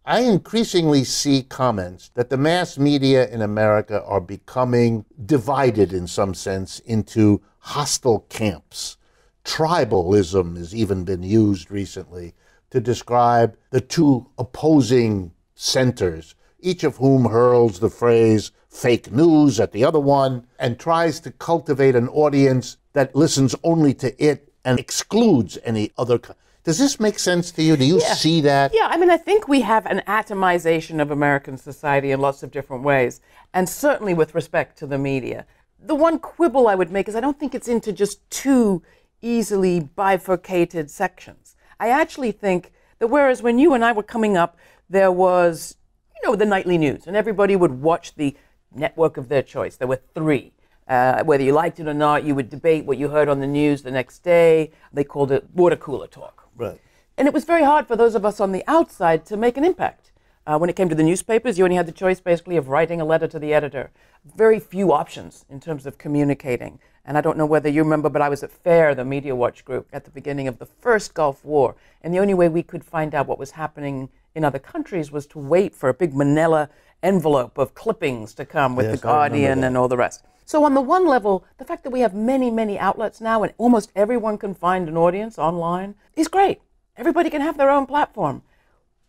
I increasingly see comments that the mass media in America are becoming divided in some sense into hostile camps. Tribalism has even been used recently to describe the two opposing centers, each of whom hurls the phrase fake news at the other one and tries to cultivate an audience that listens only to it and excludes any other. Does this make sense to you? Do you see that? Yeah, I mean, I think we have an atomization of American society in lots of different ways, and certainly with respect to the media. The one quibble I would make is I don't think it's into just two easily bifurcated sections. I actually think that whereas when you and I were coming up, there was, the nightly news, and everybody would watch the network of their choice. There were three. Whether you liked it or not, you would debate what you heard on the news the next day. They called it water cooler talk. Right. And it was very hard for those of us on the outside to make an impact. When it came to the newspapers, you only had the choice basically of writing a letter to the editor. Very few options in terms of communicating. And I don't know whether you remember, but I was at FAIR, the Media Watch group, at the beginning of the first Gulf War. And the only way we could find out what was happening in other countries was to wait for a big manila envelope of clippings to come with The Guardian and all the rest. So on the one level, the fact that we have many, many outlets now and almost everyone can find an audience online is great. Everybody can have their own platform.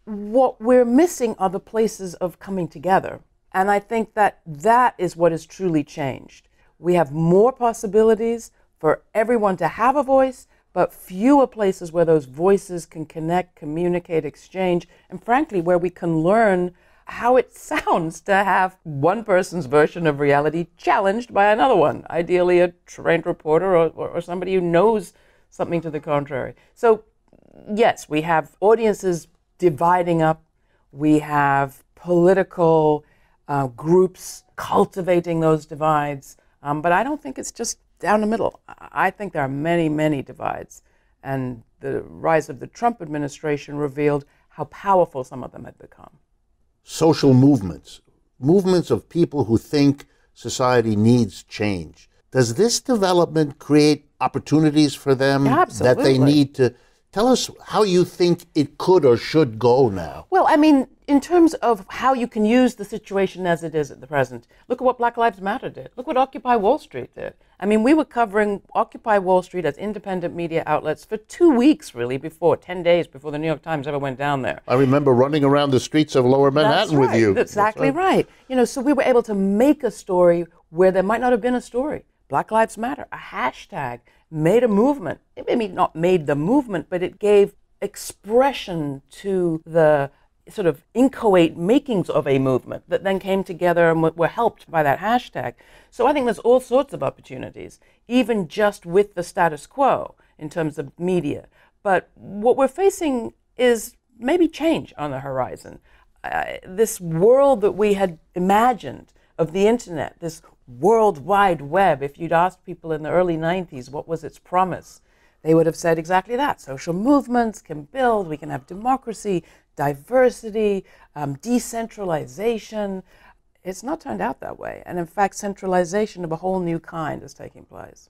What we're missing are the places of coming together. And I think that that is what has truly changed. We have more possibilities for everyone to have a voice, but fewer places where those voices can connect, communicate, exchange, and frankly, where we can learn how it sounds to have one person's version of reality challenged by another one, ideally a trained reporter or somebody who knows something to the contrary. So yes, we have audiences dividing up. We have political groups cultivating those divides. But I don't think it's just down the middle. I think there are many, many divides. And the rise of the Trump administration revealed how powerful some of them had become. Social movements of people who think society needs change. Does this development create opportunities for them that they need to? Tell us how you think it could or should go now. Well, I mean, in terms of how you can use the situation as it is at the present, look at what Black Lives Matter did. Look what Occupy Wall Street did. I mean, we were covering Occupy Wall Street as independent media outlets for 2 weeks, really, 10 days before the New York Times ever went down there. I remember running around the streets of Lower Manhattan with you. That's exactly right. So we were able to make a story where there might not have been a story. Black Lives Matter, a hashtag, made a movement. It maybe not made the movement, but it gave expression to the sort of inchoate makings of a movement that then came together and were helped by that hashtag. So I think there's all sorts of opportunities, even just with the status quo in terms of media. But what we're facing is maybe change on the horizon. This world that we had imagined of the internet, this World Wide Web, if you'd asked people in the early 90s what was its promise, they would have said exactly that. Social movements can build, we can have democracy, diversity, decentralization. It's not turned out that way. And in fact, centralization of a whole new kind is taking place.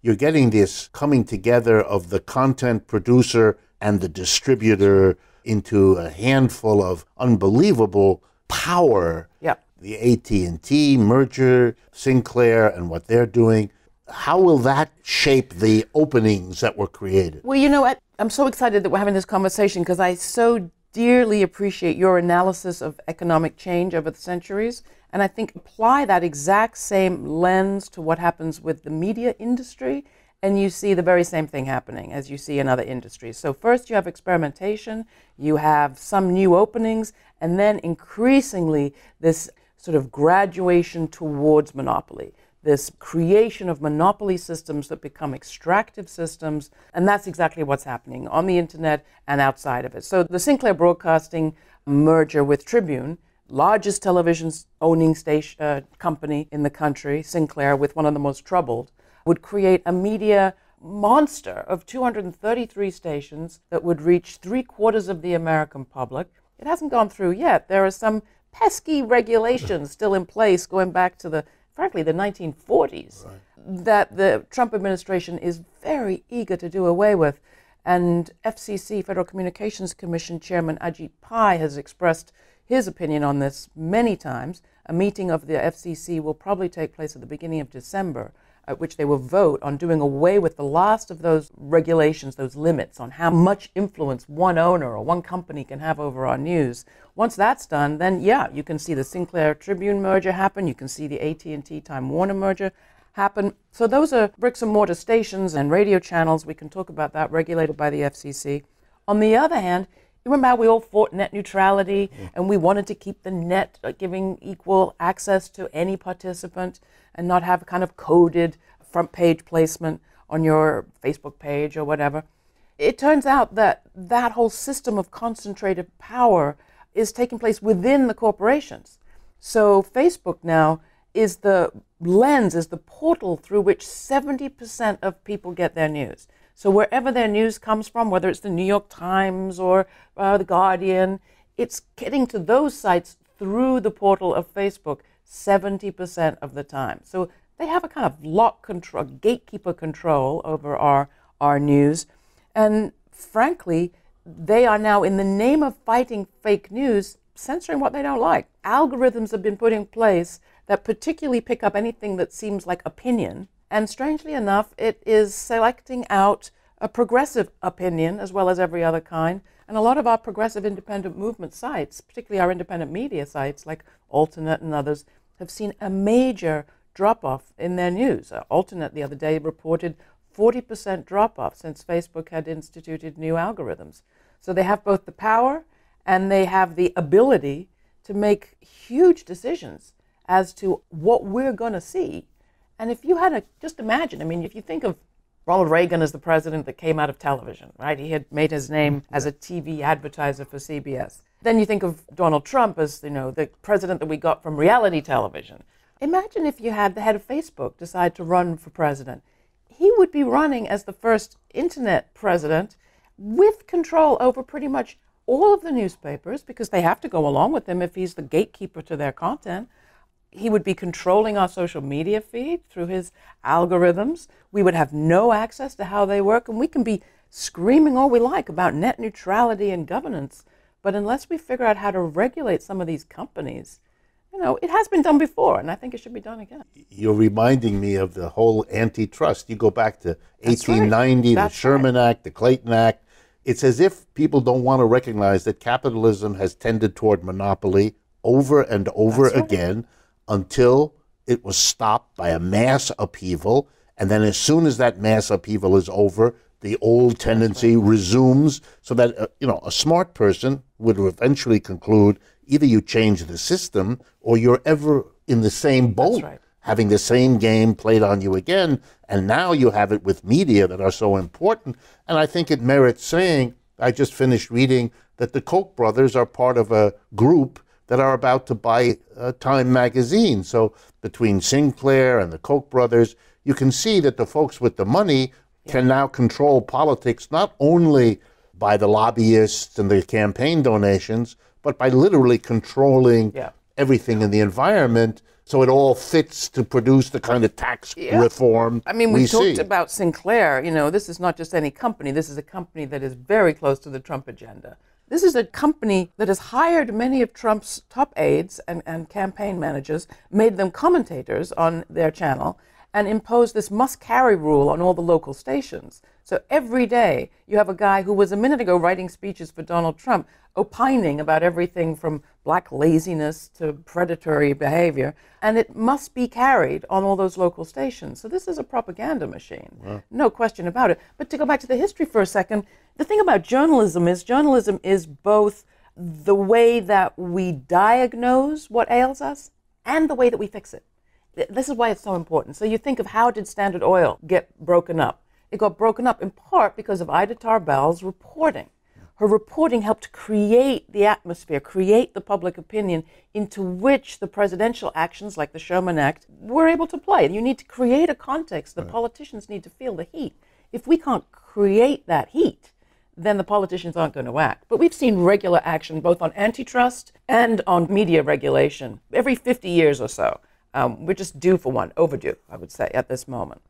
You're getting this coming together of the content producer and the distributor into a handful of unbelievable power. Yeah. The AT&T merger, Sinclair and what they're doing. How will that shape the openings that were created? Well, I'm so excited that we're having this conversation because I so dearly appreciate your analysis of economic change over the centuries. And I think apply that exact same lens to what happens with the media industry, and you see the very same thing happening as you see in other industries. So first you have experimentation, you have some new openings, and then increasingly this sort of graduation towards monopoly, this creation of monopoly systems that become extractive systems, and that's exactly what's happening on the internet and outside of it. So the Sinclair Broadcasting merger with Tribune, largest television owning station company in the country, Sinclair, with one of the most troubled, would create a media monster of 233 stations that would reach 3/4 of the American public. It hasn't gone through yet. There are some pesky regulations still in place going back to frankly, the 1940s, that the Trump administration is very eager to do away with. And FCC, Federal Communications Commission Chairman Ajit Pai has expressed his opinion on this many times. A meeting of the FCC will probably take place at the beginning of December, at which they will vote on doing away with the last of those regulations, those limits on how much influence one owner or one company can have over our news. Once that's done, then yeah, you can see the Sinclair Tribune merger happen, you can see the AT&T Time Warner merger happen. So those are bricks and mortar stations and radio channels, we can talk about that, regulated by the FCC. On the other hand, you remember how we all fought net neutrality and we wanted to keep the net giving equal access to any participant and not have kind of coded front page placement on your Facebook page or whatever. It turns out that that whole system of concentrated power is taking place within the corporations. So Facebook now is the lens, is the portal through which 70% of people get their news. So wherever their news comes from, whether it's the New York Times or the Guardian, it's getting to those sites through the portal of Facebook 70% of the time. So they have a kind of lock control, gatekeeper control over our news. And frankly, they are now, in the name of fighting fake news, censoring what they don't like. Algorithms have been put in place that particularly pick up anything that seems like opinion. And strangely enough, it is selecting out a progressive opinion as well as every other kind. And a lot of our progressive independent movement sites, particularly our independent media sites like Alternate and others, have seen a major drop-off in their news. Alternate the other day reported 40% drop-off since Facebook had instituted new algorithms. So they have both the power and they have the ability to make huge decisions as to what we're going to see. And if you had to just imagine, I mean, if you think of Ronald Reagan as the president that came out of television, right? He had made his name as a TV advertiser for CBS. Then you think of Donald Trump as, the president that we got from reality television. Imagine if you had the head of Facebook decide to run for president. He would be running as the first internet president with control over pretty much all of the newspapers because they have to go along with him if he's the gatekeeper to their content. He would be controlling our social media feed through his algorithms. We would have no access to how they work, and we can be screaming all we like about net neutrality and governance, but unless we figure out how to regulate some of these companies, it has been done before, and I think it should be done again. You're reminding me of the whole antitrust. You go back to 1890, the Sherman Act, the Clayton Act. It's as if people don't want to recognize that capitalism has tended toward monopoly over and over again until it was stopped by a mass upheaval. And then as soon as that mass upheaval is over, the old tendency resumes, so that a smart person would eventually conclude either you change the system or you're ever in the same boat, having the same game played on you again. And now you have it with media that are so important. And I think it merits saying, I just finished reading that the Koch brothers are part of a group that are about to buy Time magazine. So between Sinclair and the Koch brothers, you can see that the folks with the money can now control politics, not only by the lobbyists and the campaign donations, but by literally controlling everything in the environment, so it all fits to produce the kind of tax reform I mean, we talked about Sinclair. This is not just any company. This is a company that is very close to the Trump agenda. This is a company that has hired many of Trump's top aides and campaign managers, made them commentators on their channel, and imposed this must-carry rule on all the local stations. So every day you have a guy who was a minute ago writing speeches for Donald Trump, opining about everything from black laziness to predatory behavior, and it must be carried on all those local stations. So this is a propaganda machine, no question about it. But to go back to the history for a second, the thing about journalism is both the way that we diagnose what ails us and the way that we fix it. This is why it's so important. So you think of, how did Standard Oil get broken up? It got broken up in part because of Ida Tarbell's reporting. Her reporting helped create the atmosphere, create the public opinion into which the presidential actions like the Sherman Act were able to play. And you need to create a context. The politicians need to feel the heat. If we can't create that heat, then the politicians aren't going to act. But we've seen regular action both on antitrust and on media regulation every 50 years or so. We're just due for one, overdue, I would say, at this moment.